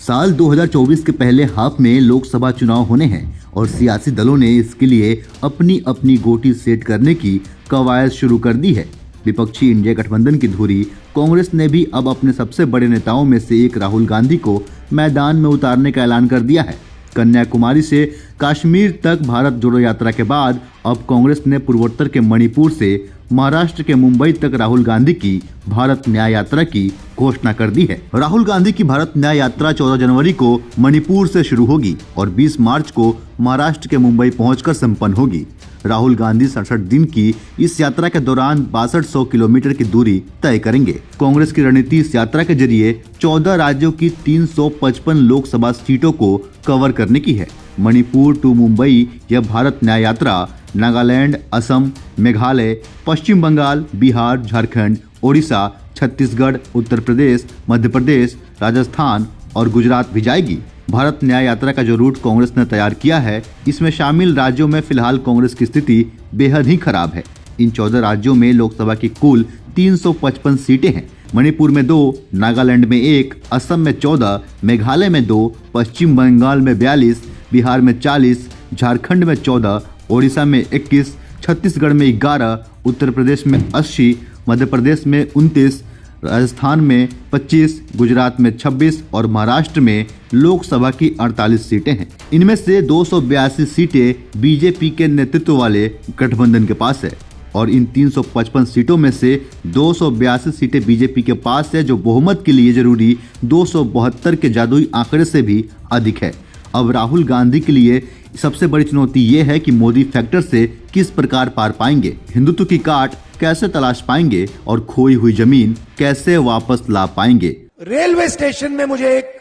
साल 2024 के पहले हाफ में लोकसभा चुनाव होने हैं और सियासी दलों ने इसके लिए अपनी अपनी गोटी सेट करने की कवायद शुरू कर दी है। विपक्षी इंडिया गठबंधन की धुरी कांग्रेस ने भी अब अपने सबसे बड़े नेताओं में से एक राहुल गांधी को मैदान में उतारने का ऐलान कर दिया है। कन्याकुमारी से कश्मीर तक भारत जोड़ो यात्रा के बाद अब कांग्रेस ने पूर्वोत्तर के मणिपुर से महाराष्ट्र के मुंबई तक राहुल गांधी की भारत न्याय यात्रा की घोषणा कर दी है। राहुल गांधी की भारत न्याय यात्रा 14 जनवरी को मणिपुर से शुरू होगी और 20 मार्च को महाराष्ट्र के मुंबई पहुंचकर संपन्न होगी। राहुल गांधी 67 दिन की इस यात्रा के दौरान 6200 किलोमीटर की दूरी तय करेंगे। कांग्रेस की रणनीति इस यात्रा के जरिए 14 राज्यों की 355 लोकसभा सीटों को कवर करने की है। मणिपुर टू मुंबई यह भारत न्याय यात्रा नागालैंड, असम, मेघालय, पश्चिम बंगाल, बिहार, झारखंड, ओडिशा, छत्तीसगढ़, उत्तर प्रदेश, मध्य प्रदेश, राजस्थान और गुजरात भी जाएगी। भारत न्याय यात्रा का जो रूट कांग्रेस ने तैयार किया है, इसमें शामिल राज्यों में फिलहाल कांग्रेस की स्थिति बेहद ही खराब है। इन 14 राज्यों में लोकसभा की कुल 355 सीटें हैं। मणिपुर में 2, नागालैंड में 1, असम में 14, मेघालय में 2, पश्चिम बंगाल में 42, बिहार में 40, झारखंड में 14, ओडिशा में 21, छत्तीसगढ़ में 11, उत्तर प्रदेश में 80, मध्य प्रदेश में 29, राजस्थान में 25, गुजरात में 26 और महाराष्ट्र में लोकसभा की 48 सीटें हैं। इनमें से 282 सीटें बीजेपी के नेतृत्व वाले गठबंधन के पास है और इन 355 सीटों में से 282 सीटें बीजेपी के पास है, जो बहुमत के लिए जरूरी 272 के जादुई आंकड़े से भी अधिक है। अब राहुल गांधी के लिए सबसे बड़ी चुनौती ये है कि मोदी फैक्टर से किस प्रकार पार पाएंगे, हिंदुत्व की काट कैसे तलाश पाएंगे और खोई हुई जमीन कैसे वापस ला पाएंगे। रेलवे स्टेशन में मुझे एक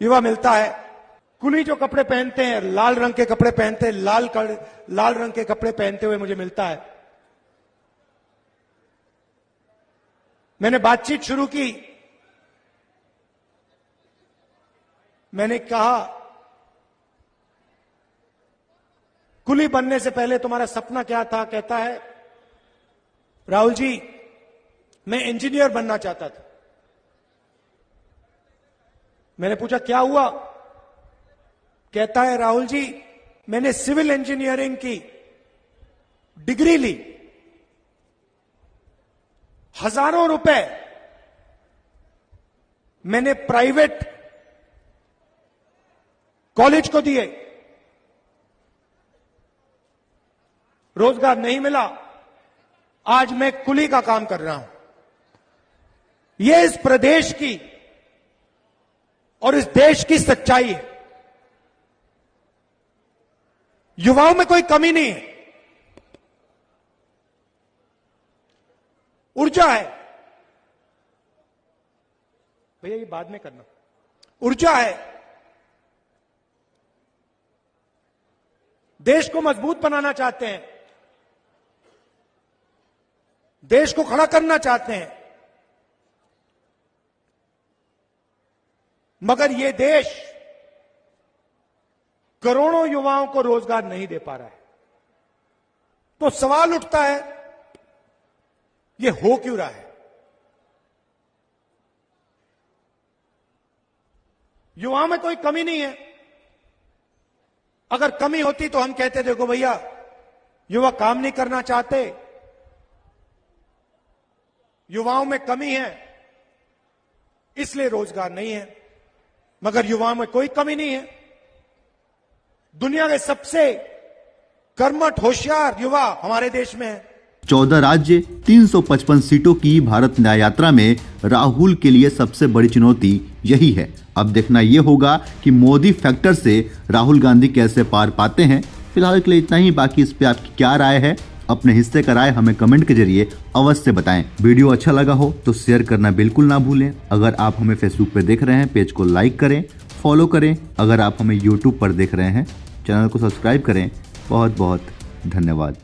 युवा मिलता है, कुली जो कपड़े पहनते हैं, लाल रंग के कपड़े पहनते हैं, लाल रंग के कपड़े पहनते हुए मुझे मिलता है। मैंने बातचीत शुरू की। मैंने कहा, कुली बनने से पहले तुम्हारा सपना क्या था? कहता है, राहुल जी, मैं इंजीनियर बनना चाहता था। मैंने पूछा क्या हुआ? कहता है, राहुल जी, मैंने सिविल इंजीनियरिंग की डिग्री ली, हजारों रुपए मैंने प्राइवेट कॉलेज को दिए, रोजगार नहीं मिला, आज मैं कुली का काम कर रहा हूं। यह इस प्रदेश की और इस देश की सच्चाई है। युवाओं में कोई कमी नहीं है, ऊर्जा है। भैया ये बाद में करना। ऊर्जा है, देश को मजबूत बनाना चाहते हैं, देश को खड़ा करना चाहते हैं, मगर यह देश करोड़ों युवाओं को रोजगार नहीं दे पा रहा है। तो सवाल उठता है, यह हो क्यों रहा है? युवाओं में कोई कमी नहीं है। अगर कमी होती तो हम कहते, देखो भैया, युवा काम नहीं करना चाहते, युवाओं में कमी है इसलिए रोजगार नहीं है। मगर युवाओं में कोई कमी नहीं है। दुनिया के सबसे कर्मठ होशियार युवा हमारे देश में है। 14 राज्य, 355 सीटों की भारत न्याय यात्रा में राहुल के लिए सबसे बड़ी चुनौती यही है। अब देखना यह होगा कि मोदी फैक्टर से राहुल गांधी कैसे पार पाते हैं। फिलहाल के लिए इतना ही। बाकी इस पे आपकी क्या राय है, अपने हिस्से का राय हमें कमेंट के जरिए अवश्य बताएं। वीडियो अच्छा लगा हो तो शेयर करना बिल्कुल ना भूलें। अगर आप हमें फेसबुक पे देख रहे हैं, पेज को लाइक करें, फॉलो करें। अगर आप हमें यूट्यूब पर देख रहे हैं, चैनल को सब्सक्राइब करें। बहुत बहुत धन्यवाद।